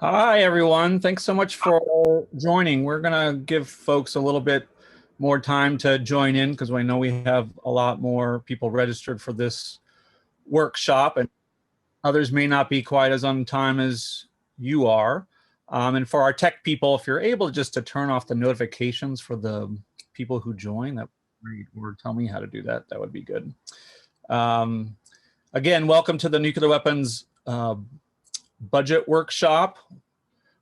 Hi, everyone. Thanks so much for joining. We're going to give folks a little bit more time to join in because I know we have a lot more people registered for this workshop, and others may not be quite as on time as you are. And for our tech people, if you're able just to turn off the notifications for the people who join, that would be great, or tell me how to do that. That would be good. Again, welcome to the Nuclear Weapons Budget Workshop.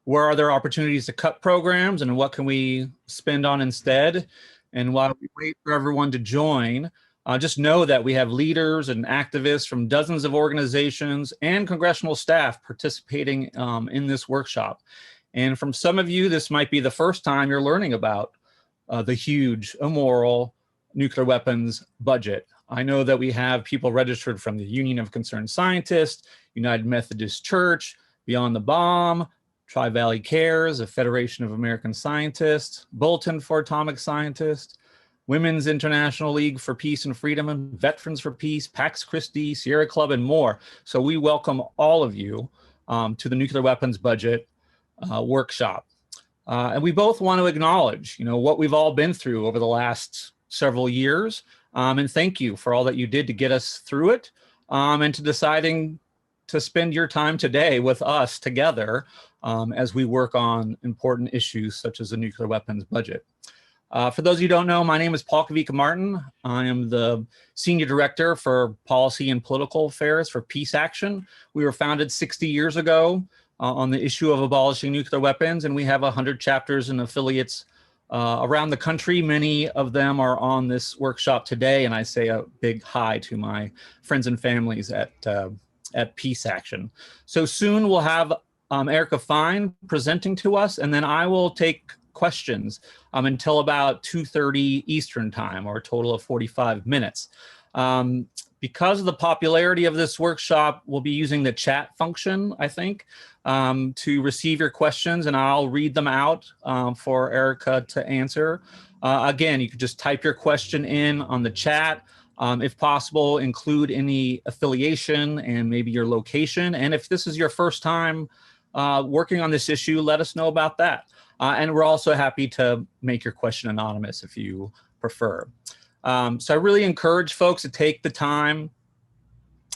Where are there opportunities to cut programs and what can we spend on instead? And while we wait for everyone to join, just know that we have leaders and activists from dozens of organizations and congressional staff participating in this workshop. And from some of you, this might be the first time you're learning about the huge, immoral nuclear weapons budget. I know that we have people registered from the Union of Concerned Scientists, United Methodist Church, Beyond the Bomb, Tri-Valley Cares, a Federation of American Scientists, Bulletin for Atomic Scientists, Women's International League for Peace and Freedom, and Veterans for Peace, Pax Christi, Sierra Club, and more. So we welcome all of you to the Nuclear Weapons Budget Workshop. And we both want to acknowledge, what we've all been through over the last several years, and thank you for all that you did to get us through it, and to deciding to spend your time today with us together as we work on important issues such as the nuclear weapons budget. For those of you who don't know, my name is Paul Kavika Martin. I am the Senior Director for Policy and Political Affairs for Peace Action. We were founded 60 years ago on the issue of abolishing nuclear weapons, and we have 100 chapters and affiliates around the country. Many of them are on this workshop today, and I say a big hi to my friends and families at Peace Action. So soon we'll have Erica Fine presenting to us, and then I will take questions until about 2:30 Eastern time, or a total of 45 minutes. Because of the popularity of this workshop, we'll be using the chat function, I think, to receive your questions, and I'll read them out for Erica to answer. Again, you can just type your question in on the chat. If possible, include any affiliation and maybe your location. And if this is your first time working on this issue, let us know about that. And we're also happy to make your question anonymous if you prefer. So I really encourage folks to take the time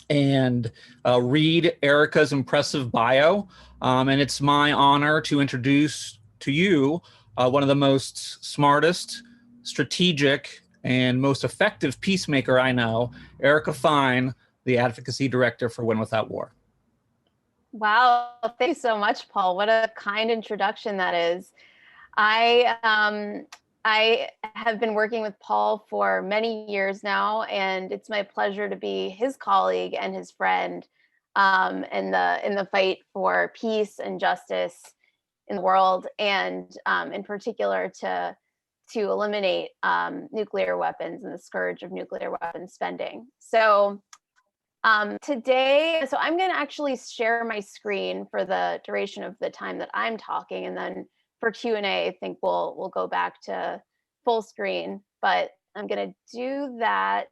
and read Erica's impressive bio. And it's my honor to introduce to you one of the most smartest, strategic, and most effective peacemaker I know, Erica Fine, the Advocacy Director for Win Without War. Wow, thank you so much, Paul. What a kind introduction that is. I have been working with Paul for many years now, and it's my pleasure to be his colleague and his friend in the fight for peace and justice in the world, and in particular to eliminate nuclear weapons and the scourge of nuclear weapons spending. So today, I'm going to actually share my screen for the duration of the time that I'm talking, and then for Q&A, I think we'll go back to full screen. But I'm going to do that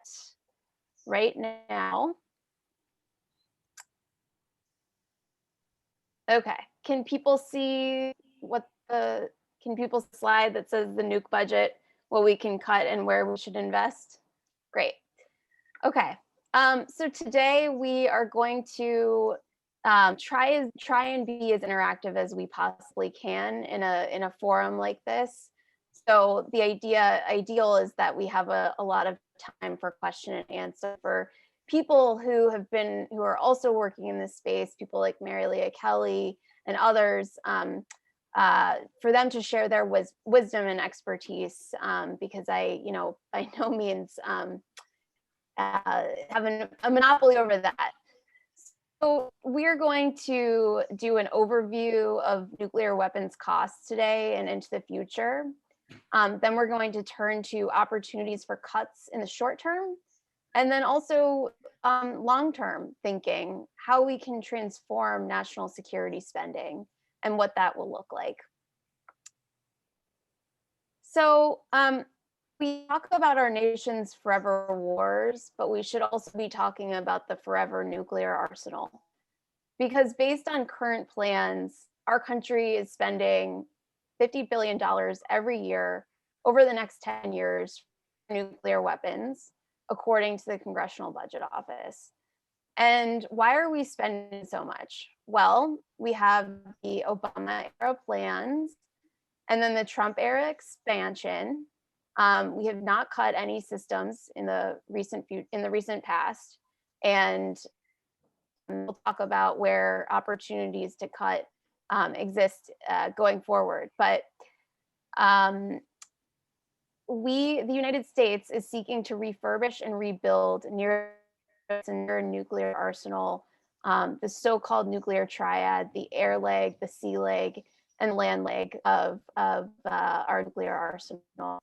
right now. Okay, can people see can people slide that says the nuke budget, what we can cut and where we should invest? Great. Okay. So today we are going to try and be as interactive as we possibly can in a forum like this. So the ideal is that we have a lot of time for question and answer for people who are also working in this space, people like Mary Leah Kelly and others, for them to share their wisdom and expertise, because I by no means have a monopoly over that. So we're going to do an overview of nuclear weapons costs today and into the future. Then we're going to turn to opportunities for cuts in the short term, and then also long-term thinking, how we can transform national security spending and what that will look like. So we talk about our nation's forever wars, but we should also be talking about the forever nuclear arsenal. Because based on current plans, our country is spending $50 billion every year over the next 10 years for nuclear weapons, according to the Congressional Budget Office. And why are we spending so much? Well, we have the Obama era plans and then the Trump era expansion. We have not cut any systems in the recent past, and we'll talk about where opportunities to cut exist going forward. But the United States is seeking to refurbish and rebuild near nuclear arsenal, the so-called nuclear triad, the air leg, the sea leg, and land leg of our nuclear arsenal.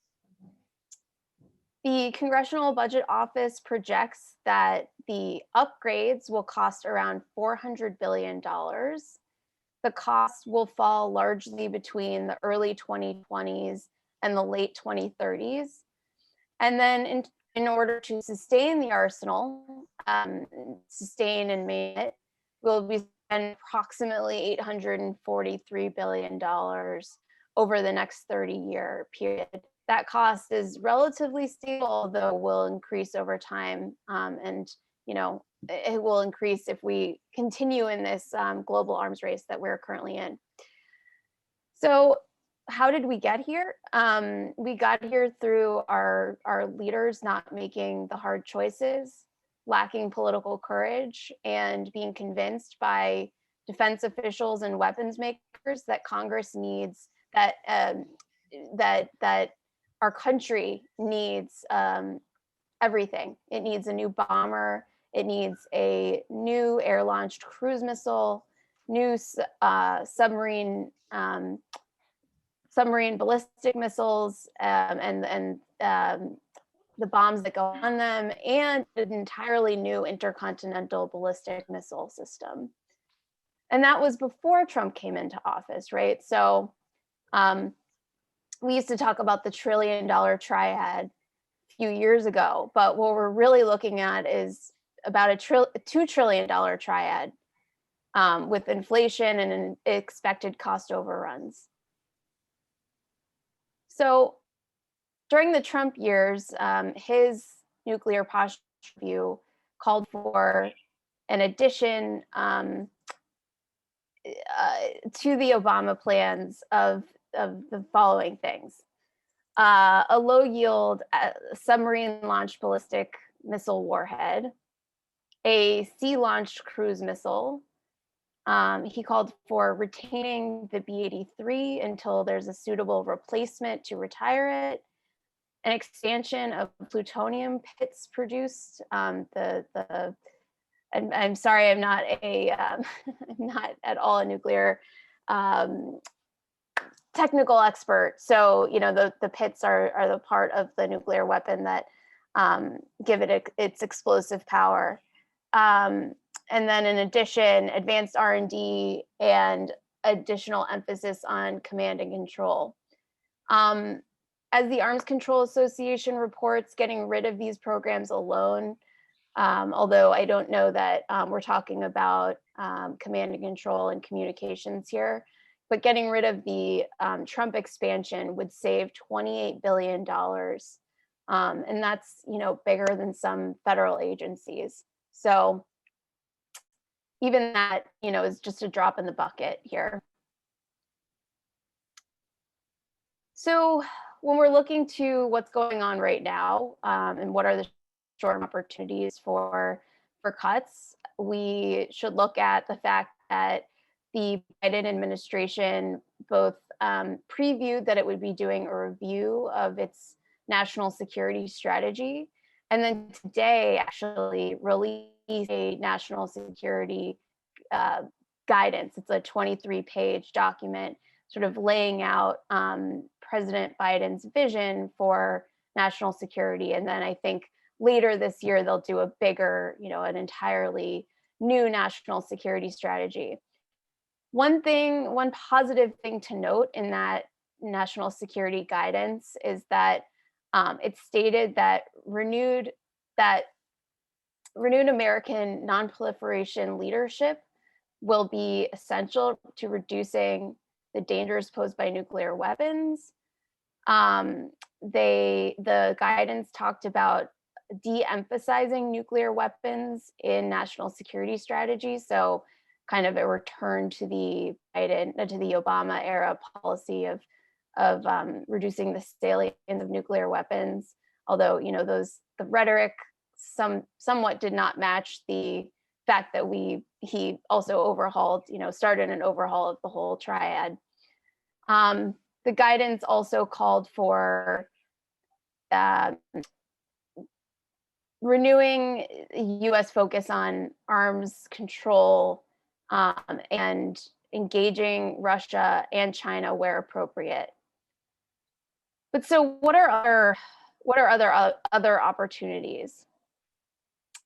The Congressional Budget Office projects that the upgrades will cost around $400 billion. The cost will fall largely between the early 2020s and the late 2030s. And then in order to sustain the arsenal, sustain and maintain it, we'll be spending approximately $843 billion over the next 30-year period. That cost is relatively stable, though will increase over time. And, you know, it will increase if we continue in this global arms race that we're currently in. So how did we get here? We got here through our leaders not making the hard choices, lacking political courage, and being convinced by defense officials and weapons makers that Congress needs, that our country needs everything. It needs a new bomber. It needs a new air-launched cruise missile, new submarine ballistic missiles, and the bombs that go on them, and an entirely new intercontinental ballistic missile system. And that was before Trump came into office, right? So we used to talk about the $1 trillion triad a few years ago, but what we're really looking at is about a $2 trillion triad with inflation and expected cost overruns. So during the Trump years, his nuclear posture review called for an addition to the Obama plans of the following things: a low yield submarine launched ballistic missile warhead, a sea launched cruise missile. He called for retaining the B-83 until there's a suitable replacement to retire it, an expansion of plutonium pits produced. And I'm sorry, I'm not I'm not at all a nuclear technical expert. So, you know, the pits are the part of the nuclear weapon that give it its explosive power. And then in addition, advanced R&D and additional emphasis on command and control. As the Arms Control Association reports, getting rid of these programs alone, although I don't know that we're talking about command and control and communications here, but getting rid of the Trump expansion would save $28 billion. And that's, you know, bigger than some federal agencies. So even that, you know, is just a drop in the bucket here. So when we're looking to what's going on right now and what are the short-term opportunities for cuts, we should look at the fact that the Biden administration both previewed that it would be doing a review of its national security strategy, and then today actually released a national security guidance. It's a 23-page document sort of laying out President Biden's vision for national security. And then I think later this year, they'll do a bigger, you know, an entirely new national security strategy. One positive thing to note in that national security guidance is that it stated that renewed American nonproliferation leadership will be essential to reducing the dangers posed by nuclear weapons. The guidance talked about de-emphasizing nuclear weapons in national security strategy. So kind of a return to the Obama era policy of reducing the salience of nuclear weapons. Although, you know, the rhetoric somewhat did not match the fact that he also overhauled, you know, started an overhaul of the whole triad. The guidance also called for renewing U.S. focus on arms control and engaging Russia and China where appropriate. But so, what are other opportunities?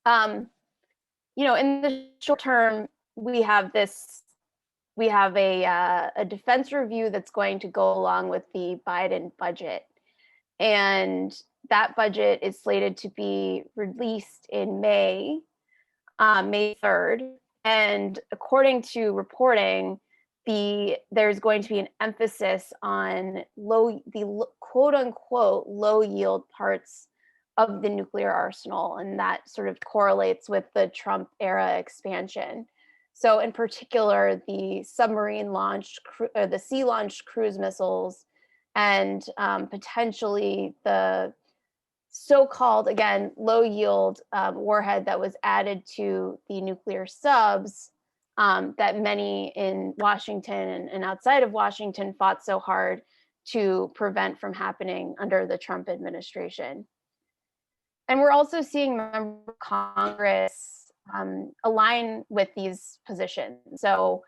You know, in the short term, we have a defense review that's going to go along with the Biden budget. And that budget is slated to be released in May 3rd. And according to reporting, there's going to be an emphasis on the quote unquote low yield parts of the nuclear arsenal. And that sort of correlates with the Trump era expansion. So in particular, the the sea launched cruise missiles, and potentially the so-called, again, low yield warhead that was added to the nuclear subs that many in Washington and outside of Washington fought so hard to prevent from happening under the Trump administration. And we're also seeing members of Congress align with these positions. So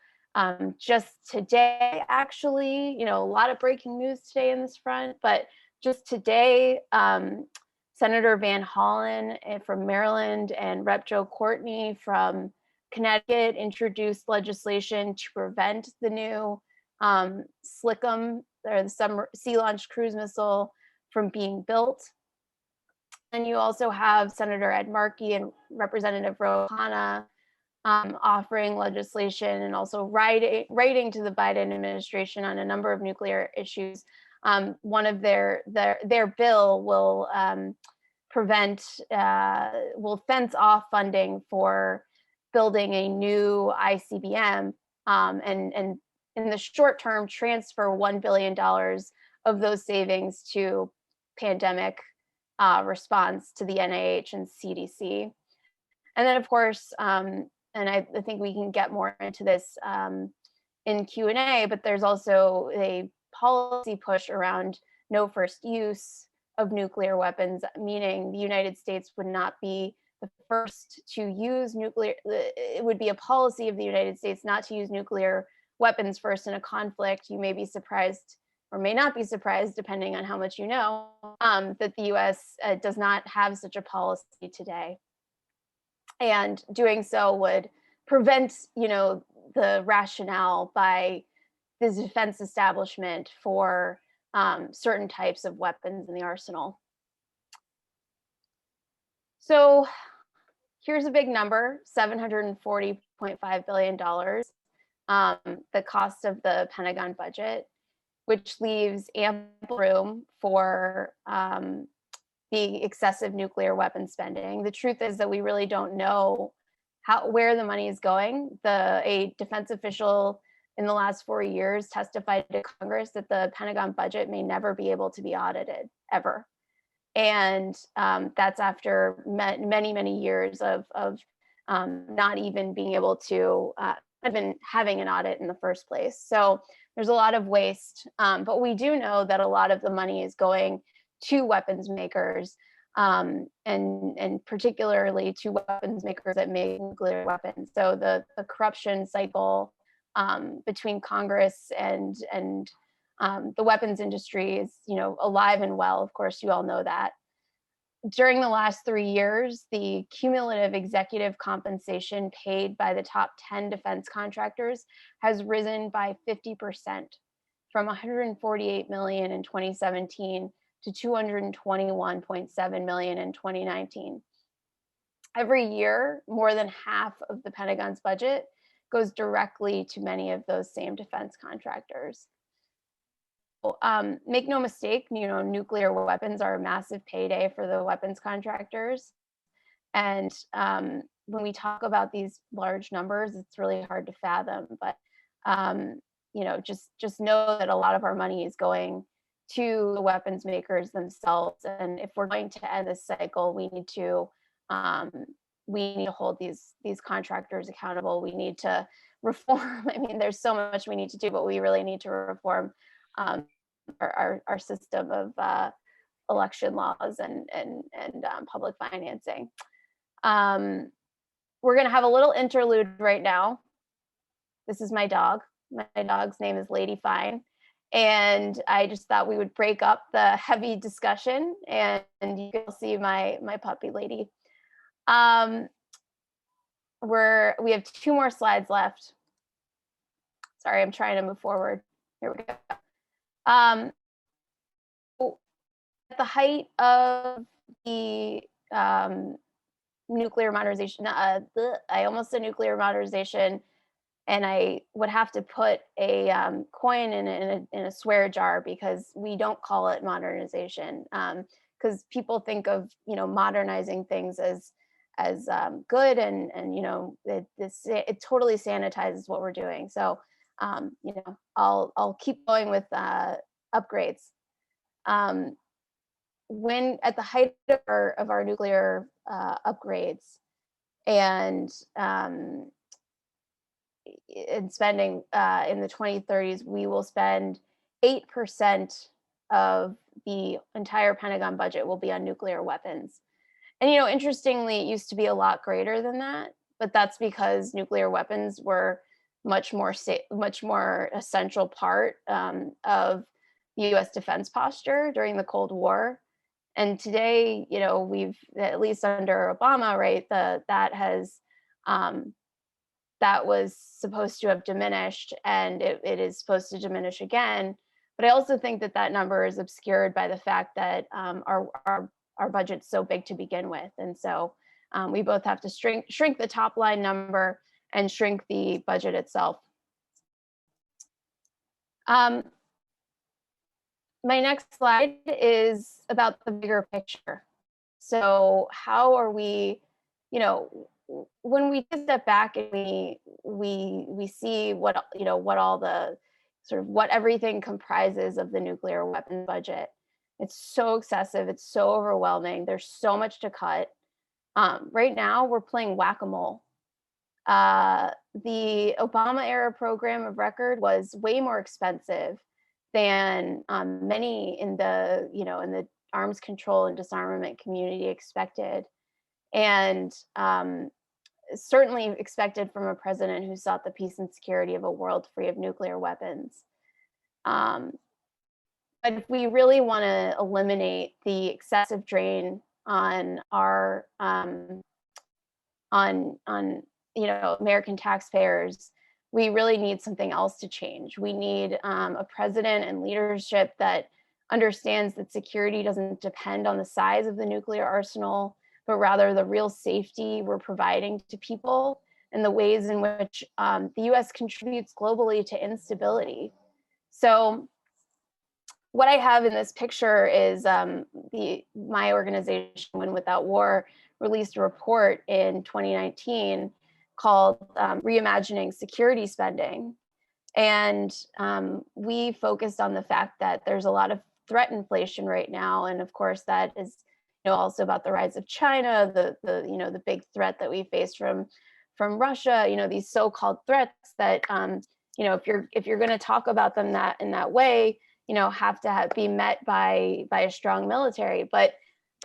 just today, actually, you know, a lot of breaking news today in this front, but just today, Senator Van Hollen from Maryland and Rep. Joe Courtney from Connecticut introduced legislation to prevent the new SLCM, or the sea-launched cruise missile, from being built. And you also have Senator Ed Markey and Representative Ro Khanna offering legislation and also writing to the Biden administration on a number of nuclear issues. One of their bill will will fence off funding for building a new ICBM, and in the short term transfer $1 billion of those savings to pandemic response to the NIH and CDC. And then, of course, and I think we can get more into this in Q&A, but there's also a policy push around no first use of nuclear weapons, meaning the United States would not be the first to use nuclear. It would be a policy of the United States not to use nuclear weapons first in a conflict. You may be surprised or may not be surprised, depending on how much you know, that the US does not have such a policy today. And doing so would prevent, you know, the rationale by the defense establishment for certain types of weapons in the arsenal. So here's a big number, $740.5 billion, the cost of the Pentagon budget, which leaves ample room for the excessive nuclear weapon spending. The truth is that we really don't know where the money is going. A defense official in the last 4 years testified to Congress that the Pentagon budget may never be able to be audited, ever. And that's after many years of not even being able to even having an audit in the first place. So there's a lot of waste, but we do know that a lot of the money is going to weapons makers, and particularly to weapons makers that make nuclear weapons. So the corruption cycle between Congress and the weapons industry is, you know, alive and well. Of course, you all know that. During the last 3 years, the cumulative executive compensation paid by the top 10 defense contractors has risen by 50%, from $148 million in 2017 to $221.7 million in 2019. Every year, more than half of the Pentagon's budget goes directly to many of those same defense contractors. Make no mistake, nuclear weapons are a massive payday for the weapons contractors. And when we talk about these large numbers, it's really hard to fathom. But just know that a lot of our money is going to the weapons makers themselves. And if we're going to end this cycle, we need to hold these contractors accountable. We need to reform. I mean, there's so much we need to do, but we really need to reform our system of election laws and public financing. We're going to have a little interlude right now. This is my dog. My dog's name is Lady Fine. And I just thought we would break up the heavy discussion, and you can see my puppy Lady. We have 2 more slides left. Sorry, I'm trying to move forward. Here we go. At the height of the nuclear modernization, I almost said nuclear modernization, and I would have to put a coin in a swear jar, because we don't call it modernization, because people think of modernizing things as good, and it totally sanitizes what we're doing. So I'll keep going with upgrades. When at the height of our nuclear upgrades and spending in the 2030s, we will spend 8% of the entire Pentagon budget will be on nuclear weapons. And interestingly, it used to be a lot greater than that, but that's because nuclear weapons were much more essential part of the U.S. defense posture during the Cold War. And today, we've, at least under Obama, right, that was supposed to have diminished, and it is supposed to diminish again. But I also think that number is obscured by the fact that our budget's so big to begin with. And so we both have to shrink the top line number and shrink the budget itself. My next slide is about the bigger picture. So how are we, when we step back and we see what all the sort of what everything comprises of the nuclear weapon budget, it's so excessive, it's so overwhelming, there's so much to cut. Right now we're playing whack-a-mole. The Obama era program of record was way more expensive than many in the arms control and disarmament community expected, and certainly expected from a president who sought the peace and security of a world free of nuclear weapons. But if we really want to eliminate the excessive drain on our American taxpayers, we really need something else to change. We need a president and leadership that understands that security doesn't depend on the size of the nuclear arsenal, but rather the real safety we're providing to people and the ways in which the US contributes globally to instability. So what I have in this picture is my organization, Win Without War, released a report in 2019 called Reimagining Security Spending. And we focused on the fact that there's a lot of threat inflation right now. And of course, that is also about the rise of China, the big threat that we face from Russia, these so-called threats that, if you're going to talk about them in that way, have to be met by a strong military. But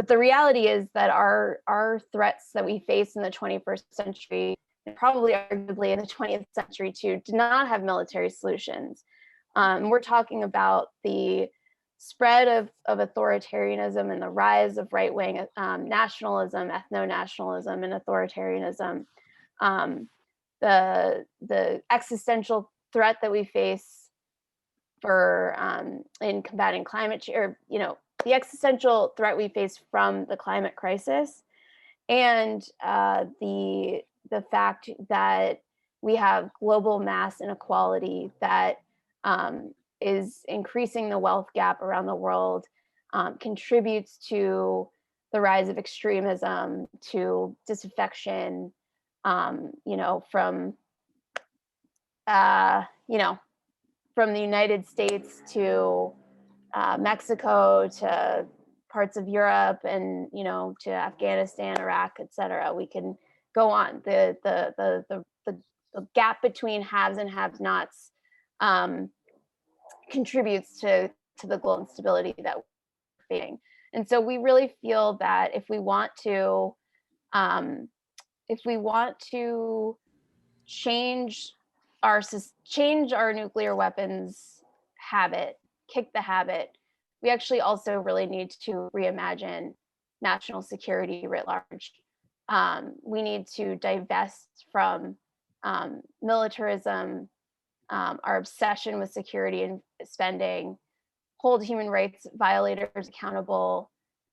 the reality is that our threats that we face in the 21st century, and probably arguably in the 20th century too, do not have military solutions. We're talking about the spread of authoritarianism and the rise of right-wing nationalism, ethno-nationalism, and authoritarianism. The existential threat that we face in combating climate change, or the existential threat we face from the climate crisis, and the fact that we have global mass inequality that is increasing the wealth gap around the world, contributes to the rise of extremism, to disaffection, you know, from from the United States to Mexico to parts of Europe, and you know, to Afghanistan, Iraq, etc. We can go on. The gap between haves and have-nots contributes to the global instability that we're facing. And so we really feel that if we want to change our nuclear weapons habit, kick the habit, we actually also really need to reimagine national security writ large. We need to divest from militarism, our obsession with security and spending, hold human rights violators accountable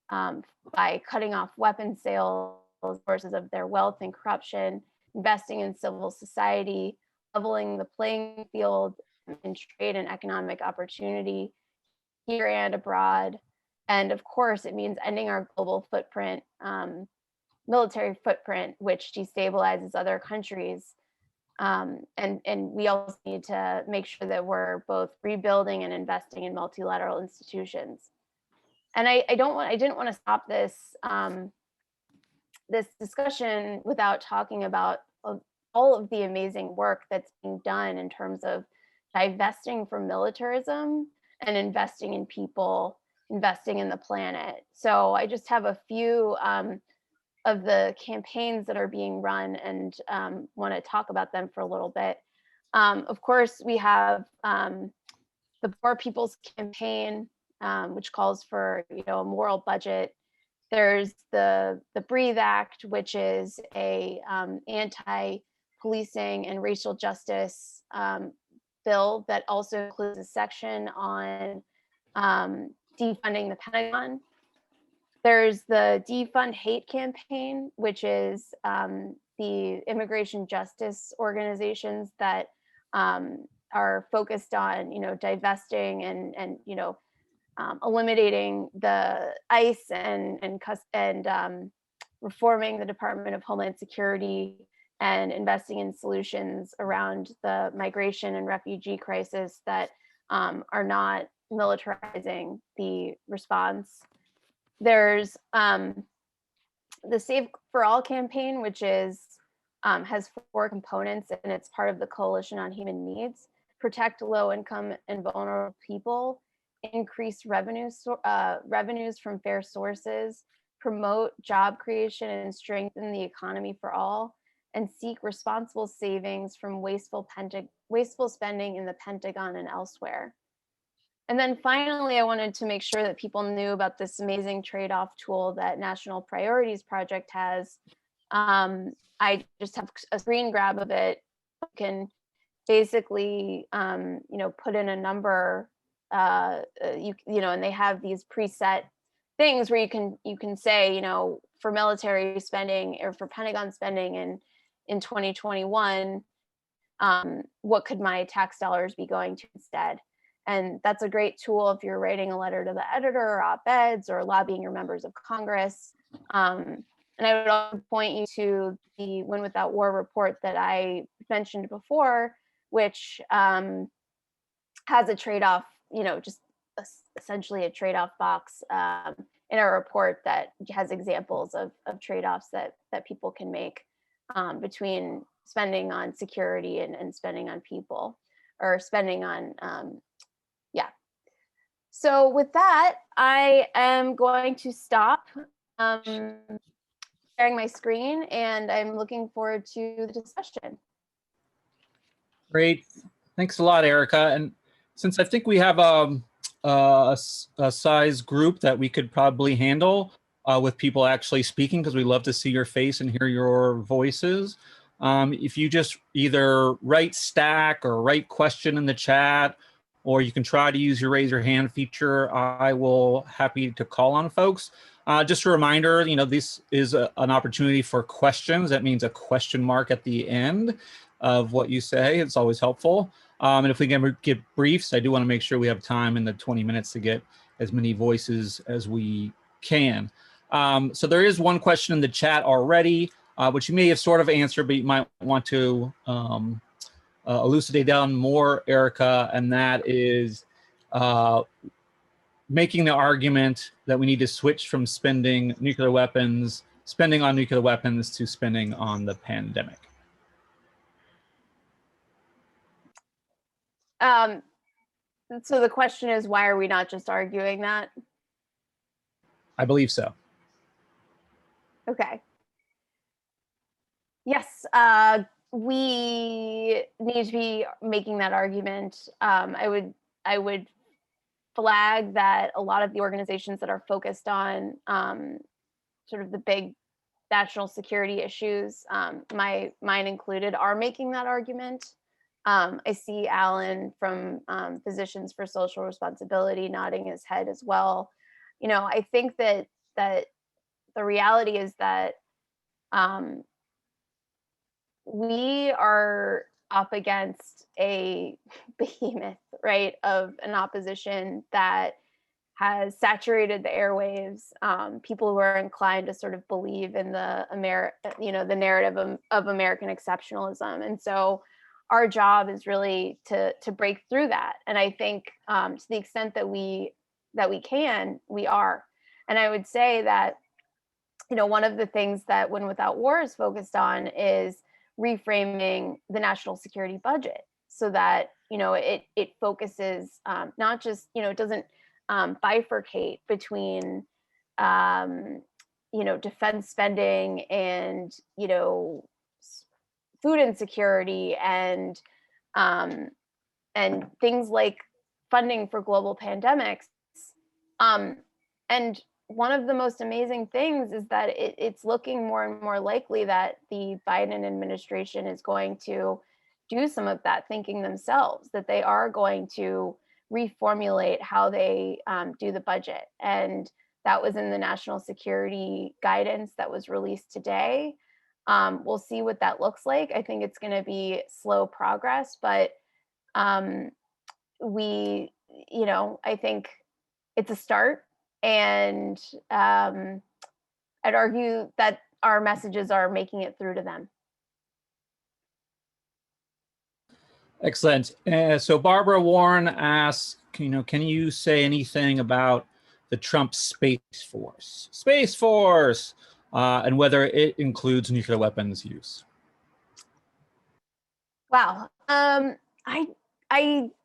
by cutting off weapons sales, sources of their wealth and corruption, investing in civil society, leveling the playing field in trade and economic opportunity here and abroad. And of course, it means ending our global footprint, military footprint, which destabilizes other countries. And we also need to make sure that we're both rebuilding and investing in multilateral institutions. And I didn't want to stop this this discussion without talking about all of the amazing work that's being done in terms of divesting from militarism and investing in people, investing in the planet. So I just have a few of the campaigns that are being run, and want to talk about them for a little bit. Of course, we have the Poor People's Campaign, which calls for, you know, a moral budget. There's the Breathe Act, which is a anti-policing and racial justice bill that also includes a section on defunding the Pentagon. There's the Defund Hate campaign, which is the immigration justice organizations that are focused on, you know, divesting and you know, eliminating the ICE and reforming the Department of Homeland Security and investing in solutions around the migration and refugee crisis that are not militarizing the response. There's the Save for All campaign, which is has 4 components, and it's part of the Coalition on Human Needs: protect low-income and vulnerable people, increase revenues from fair sources, promote job creation and strengthen the economy for all, and seek responsible savings from wasteful spending in the Pentagon and elsewhere. And then finally, I wanted to make sure that people knew about this amazing trade-off tool that National Priorities Project has. I just have a screen grab of it. You can basically, you know, put in a number, you know, and they have these preset things where you can say, you know, for military spending or for Pentagon spending in 2021, what could my tax dollars be going to instead? And that's a great tool if you're writing a letter to the editor or op-eds or lobbying your members of Congress. And I would also point you to the Win Without War report that I mentioned before, which has a trade-off, you know, just essentially a trade-off box in our report that has examples of trade-offs that people can make between spending on security and spending on people, or spending on, yeah. So with that, I am going to stop sharing my screen, and I'm looking forward to the discussion. Great. Thanks a lot, Erica. And since I think we have a size group that we could probably handle with people actually speaking, because we love to see your face and hear your voices. If you just either write stack or write question in the chat, or you can try to use your raise your hand feature, I will happy to call on folks. Just a reminder, you know, this is an opportunity for questions. That means a question mark at the end. of what you say. It's always helpful. And if we can get briefs, I do want to make sure we have time in the 20 minutes to get as many voices as we can. So there is one question in the chat already, which you may have sort of answered, but you might want to elucidate down more, Erica, and that is making the argument that we need to switch from spending on nuclear weapons to spending on the pandemic. So the question is, why are we not just arguing that? I believe so. Okay. Yes, we need to be making that argument. I would flag that a lot of the organizations that are focused on sort of the big national security issues, mine included, are making that argument. I see Alan from Physicians for Social Responsibility nodding his head as well. You know, I think that the reality is that we are up against a behemoth, right, of an opposition that has saturated the airwaves. People who are inclined to sort of believe in the narrative of American exceptionalism, and so our job is really to break through that. And I think to the extent that we can, we are. And I would say that, you know, one of the things that Win Without War is focused on is reframing the national security budget so that, you know, it focuses not just, you know, it doesn't bifurcate between you know, defense spending and, you know, food insecurity and things like funding for global pandemics. And one of the most amazing things is that it's looking more and more likely that the Biden administration is going to do some of that thinking themselves, that they are going to reformulate how they do the budget. And that was in the national security guidance that was released today. We'll see what that looks like. I think it's going to be slow progress, but you know, I think it's a start. And I'd argue that our messages are making it through to them. Excellent. So Barbara Warren asks, you know, can you say anything about the Trump Space Force? Space Force! And whether it includes nuclear weapons use? Wow.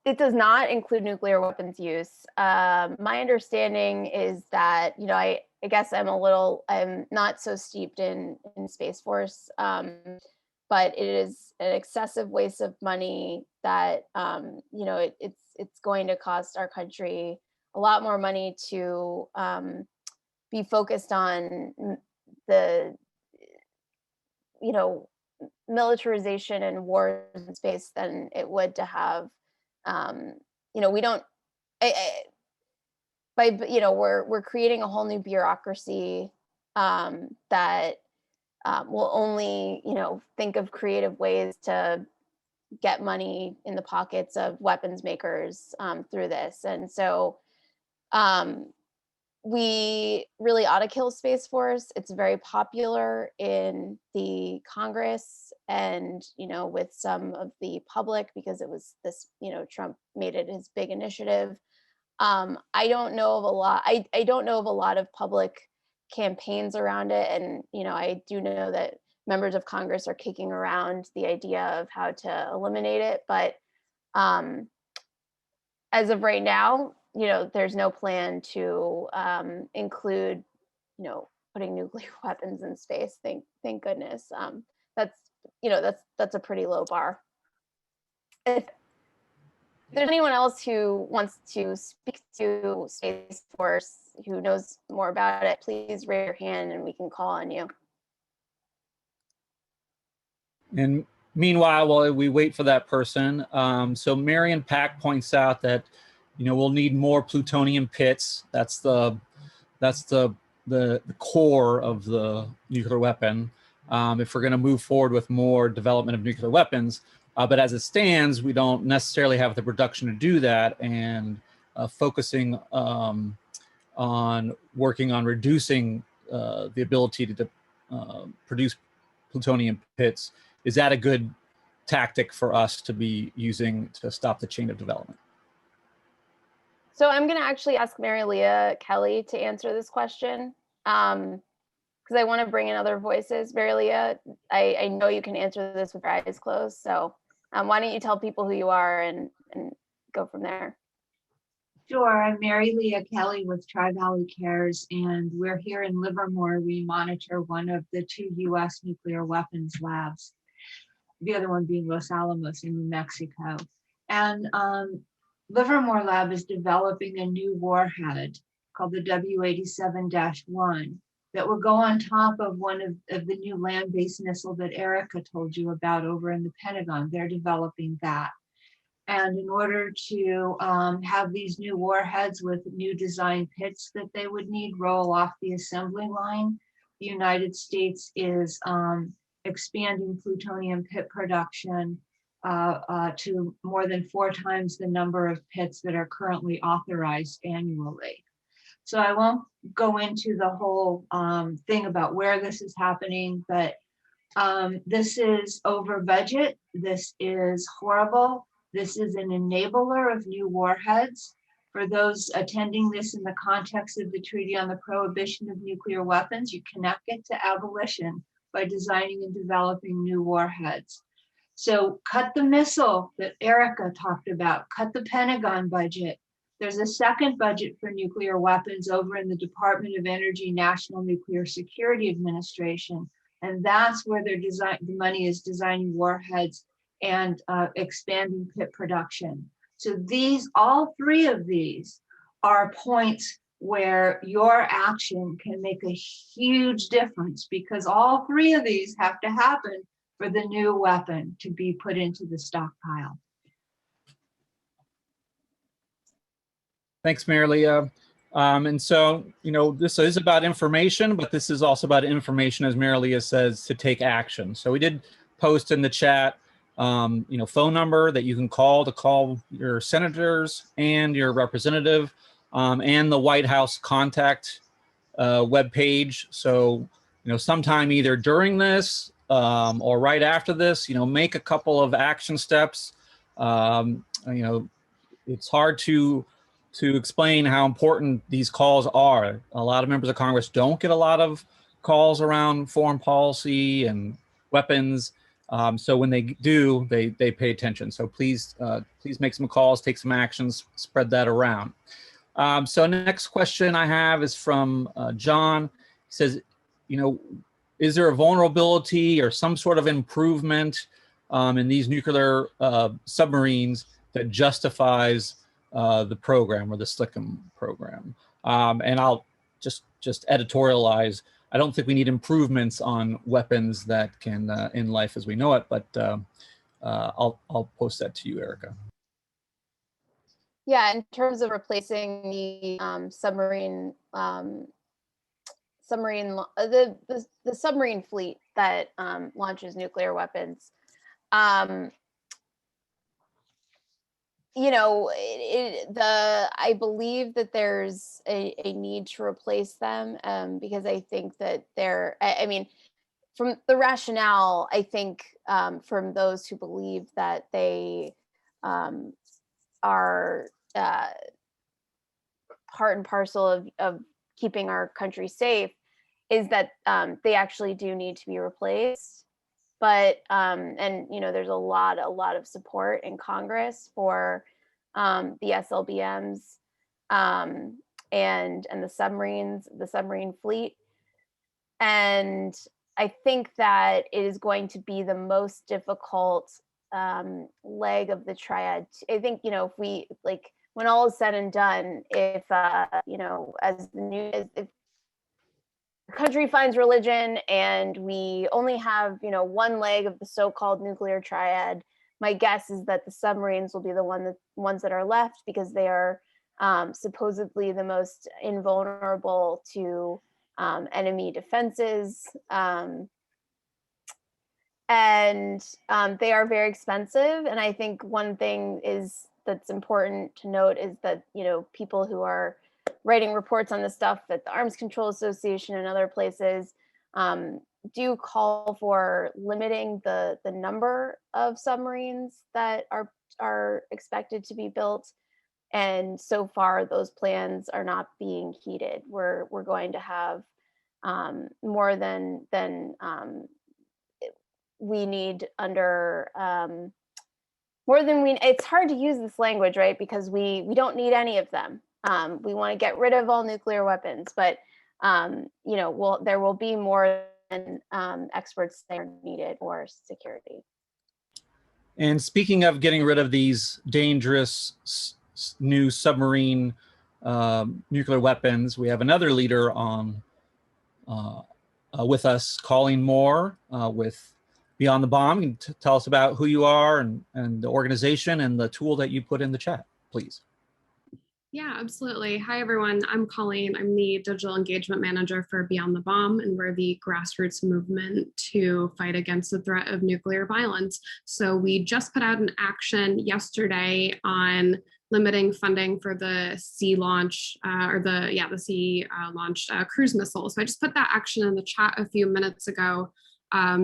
It does not include nuclear weapons use. My understanding is that, you know, I guess I'm not so steeped in Space Force, but it is an excessive waste of money that, you know, it's going to cost our country a lot more money to be focused on the, you know, militarization and wars in space than it would to have, you know, we don't, you know, we're creating a whole new bureaucracy that will only, you know, think of creative ways to get money in the pockets of weapons makers through this. And so we really ought to kill Space Force. It's very popular in the Congress and, you know, with some of the public because it was this, you know, Trump made it his big initiative. I don't know of a lot. I don't know of a lot of public campaigns around it. And, you know, I do know that members of Congress are kicking around the idea of how to eliminate it. But as of right now, you know, there's no plan to include, you know, putting nuclear weapons in space. Thank goodness. That's, you know, that's a pretty low bar. If there's anyone else who wants to speak to Space Force, who knows more about it, please raise your hand and we can call on you. And meanwhile, while we wait for that person, so Marion Pack points out that, you know, we'll need more plutonium pits. That's the core of the nuclear weapon. if we're going to move forward with more development of nuclear weapons. But as it stands, we don't necessarily have the production to do that, and focusing on working on reducing the ability to produce plutonium pits, is that a good tactic for us to be using to stop the chain of development? So I'm going to actually ask Mary Leah Kelly to answer this question, because I want to bring in other voices. Mary Leah, I know you can answer this with your eyes closed. So why don't you tell people who you are and go from there? Sure, I'm Mary Leah Kelly with Tri-Valley Cares, and we're here in Livermore. We monitor one of the 2 U.S. nuclear weapons labs, the other one being Los Alamos in New Mexico. And Livermore Lab is developing a new warhead called the W87-1 that will go on top of one of the new land-based missile that Erica told you about over in the Pentagon. They're developing that. And in order to have these new warheads with new design pits that they would need roll off the assembly line, the United States is expanding plutonium pit production to more than 4 times the number of pits that are currently authorized annually. So I won't go into the whole thing about where this is happening, but this is over budget. This is horrible. This is an enabler of new warheads. For those attending this in the context of the Treaty on the Prohibition of Nuclear Weapons, you connect it to abolition by designing and developing new warheads. So cut the missile that Erica talked about, cut the Pentagon budget. There's a second budget for nuclear weapons over in the Department of Energy National Nuclear Security Administration. And that's where the money is designing warheads and expanding pit production. So all 3 of these are points where your action can make a huge difference, because all 3 of these have to happen for the new weapon to be put into the stockpile. Thanks, Mary Leah. And so, this is about information, but this is also about information, as Mary Leah says, to take action. So we did post in the chat, phone number that you can call your senators and your representative, and the White House contact webpage. So, sometime either during this or right after this, make a couple of action steps. It's hard to explain how important these calls are. A lot of members of Congress don't get a lot of calls around foreign policy and weapons. So when they do, they pay attention. So please make some calls, take some actions, spread that around. So next question I have is from John. He says, is there a vulnerability or some sort of improvement in these nuclear submarines that justifies the program or the SLICM program? And I'll just editorialize. I don't think we need improvements on weapons that can end life as we know it, but I'll post that to you, Erica. Yeah, in terms of replacing the submarine fleet that launches nuclear weapons, I believe that there's a need to replace them, because I think that from the rationale, I think from those who believe that they are part and parcel of keeping our country safe, is that they actually do need to be replaced. But there's a lot of support in Congress for the SLBMs and the submarines, the submarine fleet. And I think that it is going to be the most difficult leg of the triad. I think, if we, when all is said and done, if if the country finds religion and we only have, one leg of the so-called nuclear triad, my guess is that the submarines will be the ones that are left, because they are supposedly the most invulnerable to enemy defenses. and they are very expensive. And I think one thing that's important to note is that, you know, people who are writing reports on this stuff at the Arms Control Association and other places do call for limiting the number of submarines that are expected to be built. And so far, those plans are not being heeded. We're going to have more than we need under more than we. It's hard to use this language, right? Because we don't need any of them. We want to get rid of all nuclear weapons, but you know, there will be more than experts that are needed for security. And speaking of getting rid of these dangerous new submarine nuclear weapons, we have another leader on with us, Colleen Moore, with Beyond the Bomb. You can tell us about who you are and the organization and the tool that you put in the chat, please. Yeah, absolutely. Hi, everyone. I'm Colleen. I'm the digital engagement manager for Beyond the Bomb, and we're the grassroots movement to fight against the threat of nuclear violence. So we just put out an action yesterday on limiting funding for the sea launch the sea launched cruise missile. So I just put that action in the chat a few minutes ago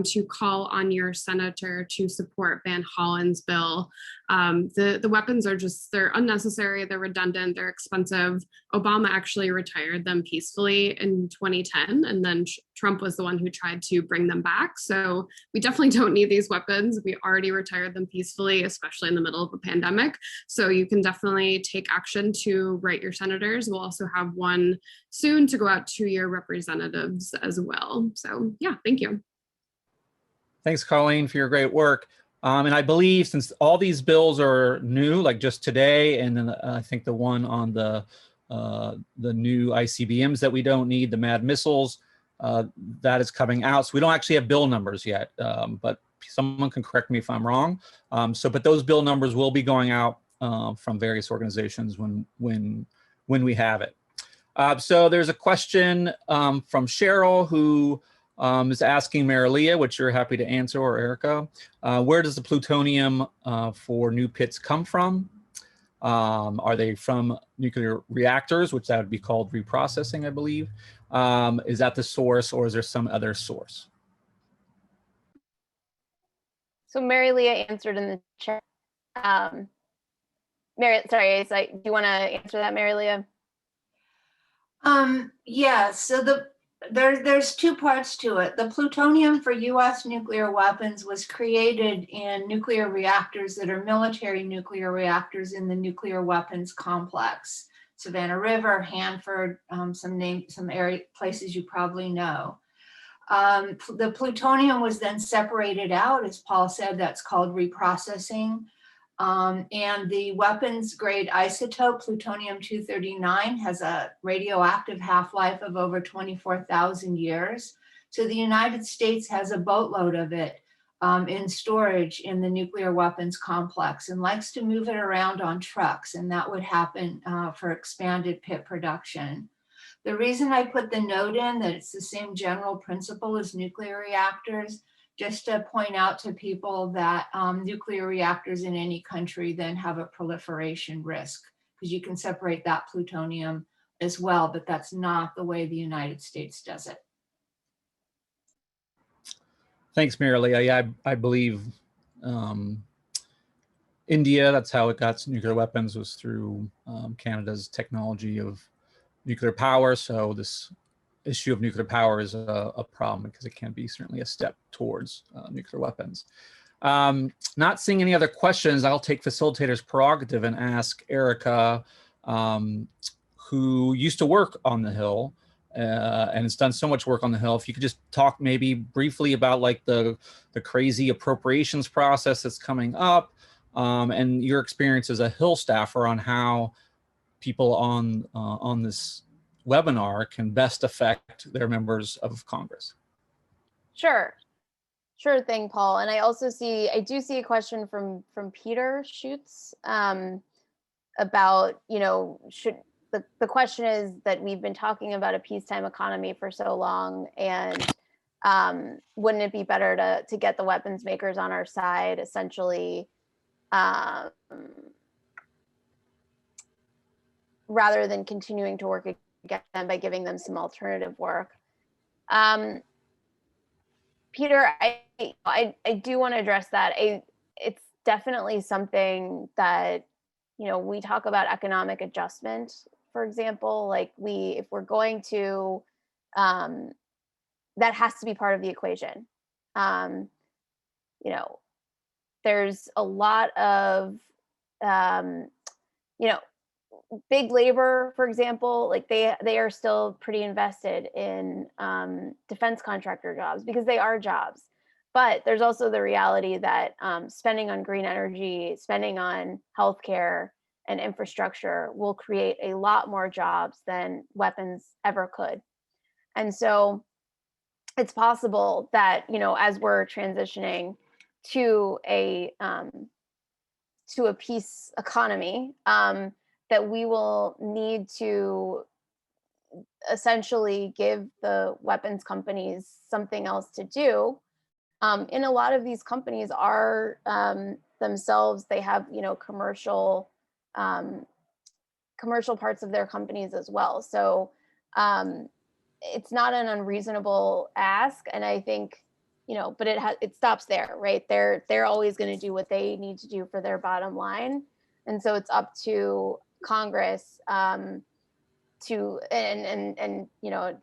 to call on your senator to support Van Hollen's bill. The weapons are they're unnecessary, they're redundant, they're expensive. Obama actually retired them peacefully in 2010, and then Trump was the one who tried to bring them back. So we definitely don't need these weapons. We already retired them peacefully, especially in the middle of a pandemic. So you can definitely take action to write your senators. We'll also have one soon to go out to your representatives as well. So yeah, thank you. Thanks, Colleen, for your great work. And I believe since all these bills are new, like just today, and then I think the one on the new ICBMs that we don't need, the MAD missiles, that is coming out. So we don't actually have bill numbers yet, but someone can correct me if I'm wrong. But those bill numbers will be going out from various organizations when we have it. So there's a question from Cheryl who is asking Marilia, which you're happy to answer, or Erica, where does the plutonium for new pits come from? Are they from nuclear reactors, which that would be called reprocessing, I believe? Is that the source, or is there some other source? So Marilia answered in the chat. Do you want to answer that, Marilia? Yeah, so there's two parts to it. The plutonium for US nuclear weapons was created in nuclear reactors that are military nuclear reactors in the nuclear weapons complex. Savannah River, Hanford, some places you probably know. The plutonium was then separated out, as Paul said, that's called reprocessing. And the weapons grade isotope, plutonium-239, has a radioactive half-life of over 24,000 years. So the United States has a boatload of it in storage in the nuclear weapons complex and likes to move it around on trucks, and that would happen for expanded pit production. The reason I put the note in that it's the same general principle as nuclear reactors, just to point out to people that nuclear reactors in any country then have a proliferation risk, because you can separate that plutonium as well, but that's not the way the United States does it. Thanks, Marilia. Yeah, I believe India, that's how it got nuclear weapons, was through Canada's technology of nuclear power. So this issue of nuclear power is a problem because it can be certainly a step towards nuclear weapons. Not seeing any other questions, I'll take facilitator's prerogative and ask Erica, who used to work on the Hill and has done so much work on the Hill. If you could just talk maybe briefly about like the crazy appropriations process that's coming up and your experience as a Hill staffer on how people on this webinar can best affect their members of Congress. Sure thing, Paul. And I do see a question from Peter Schutz about, you know, the question is that we've been talking about a peacetime economy for so long, and Wouldn't it be better to get the weapons makers on our side, essentially, rather than continuing to work against them by giving them some alternative work? Peter, I do want to address that. It's definitely something that, we talk about economic adjustment, for example, like if we're going to, that has to be part of the equation. There's a lot of, big labor, for example, like they are still pretty invested in defense contractor jobs because they are jobs. But there's also the reality that spending on green energy, spending on healthcare and infrastructure will create a lot more jobs than weapons ever could. And so it's possible that, as we're transitioning to a peace economy, that we will need to essentially give the weapons companies something else to do. And a lot of these companies are themselves, they have, commercial parts of their companies as well. So it's not an unreasonable ask. And I think, but it stops there, right? They're always going to do what they need to do for their bottom line. And so it's up to Congress to the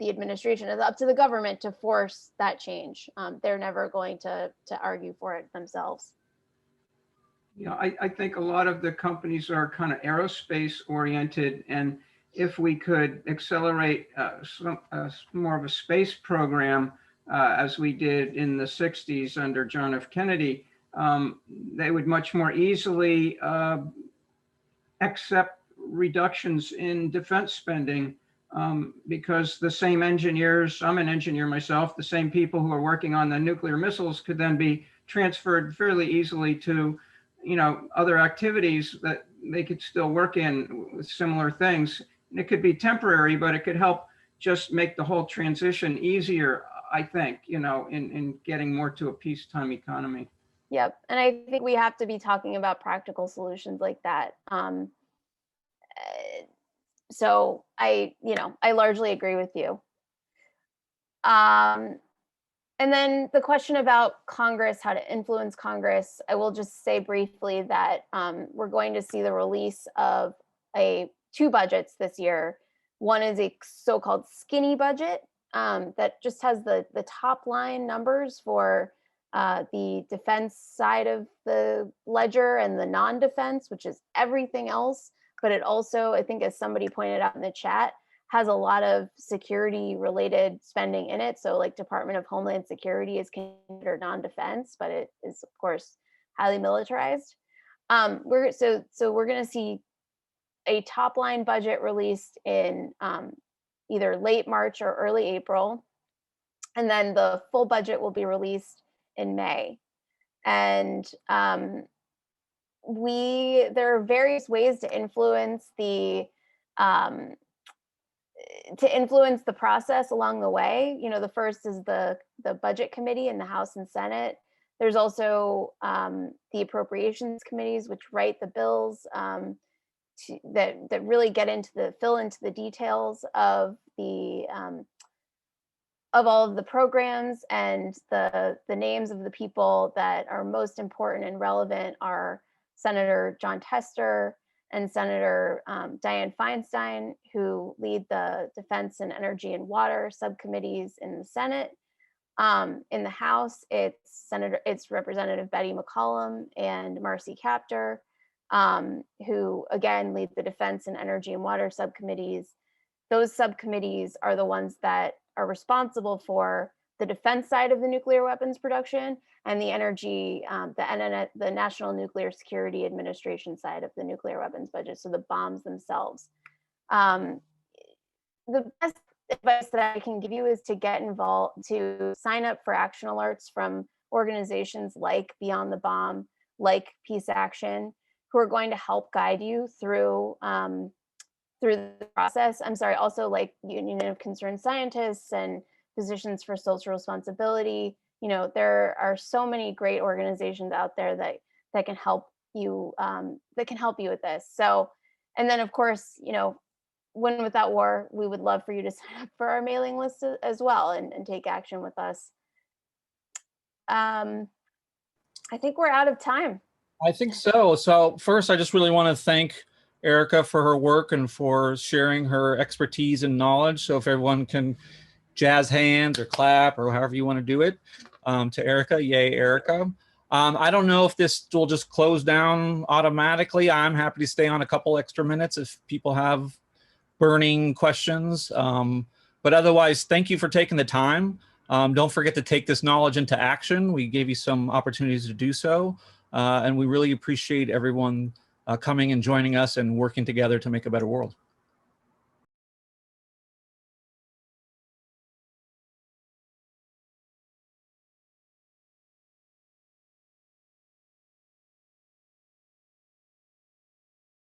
administration, is up to the government to force that change. They're never going to argue for it themselves. I think a lot of the companies are kind of aerospace oriented, and if we could accelerate more of a space program as we did in the 60s under John F. Kennedy, they would much more easily accept reductions in defense spending because the same engineers, I'm an engineer myself, the same people who are working on the nuclear missiles could then be transferred fairly easily to, other activities that they could still work in with similar things. And it could be temporary, but it could help just make the whole transition easier, I think, in getting more to a peacetime economy. Yep. And I think we have to be talking about practical solutions like that. So I largely agree with you. And then the question about Congress, how to influence Congress, I will just say briefly that we're going to see the release of two budgets this year. One is a so-called skinny budget that just has the top line numbers for the defense side of the ledger and the non-defense, which is everything else. But it also, I think, as somebody pointed out in the chat, has a lot of security related spending in it. So like Department of Homeland Security is considered non-defense, but it is of course highly militarized. We're going to see a top line budget released in either late March or early April. And then the full budget will be released in May. And there are various ways to influence the process along the way. The first is the budget committee in the House and Senate. There's also the appropriations committees, which write the bills that really fill into the details of all of the programs, and the names of the people that are most important and relevant are Senator John Tester and Senator Dianne Feinstein, who lead the Defense and Energy and Water subcommittees in the Senate. In the House, it's Representative Betty McCollum and Marcy Kaptur, who again lead the Defense and Energy and Water subcommittees. Those subcommittees are the ones that are responsible for the defense side of the nuclear weapons production and the energy, the National Nuclear Security Administration side of the nuclear weapons budget, so the bombs themselves. The best advice that I can give you is to get involved, to sign up for action alerts from organizations like Beyond the Bomb, like Peace Action, who are going to help guide you through the process. I'm sorry, also like Union of Concerned Scientists and Physicians for Social Responsibility. You know, there are so many great organizations out there that can help you with this. So, and then of course, you know, Win Without War, we would love for you to sign up for our mailing list as well and take action with us. I think we're out of time. I think so. So first, I just really want to thank Erica for her work and for sharing her expertise and knowledge. So if everyone can jazz hands or clap or however you want to do it, to Erica, yay, Erica. I don't know if this will just close down automatically. I'm happy to stay on a couple extra minutes if people have burning questions. But otherwise, thank you for taking the time. Don't forget to take this knowledge into action. We gave you some opportunities to do so. And we really appreciate everyone coming and joining us and working together to make a better world.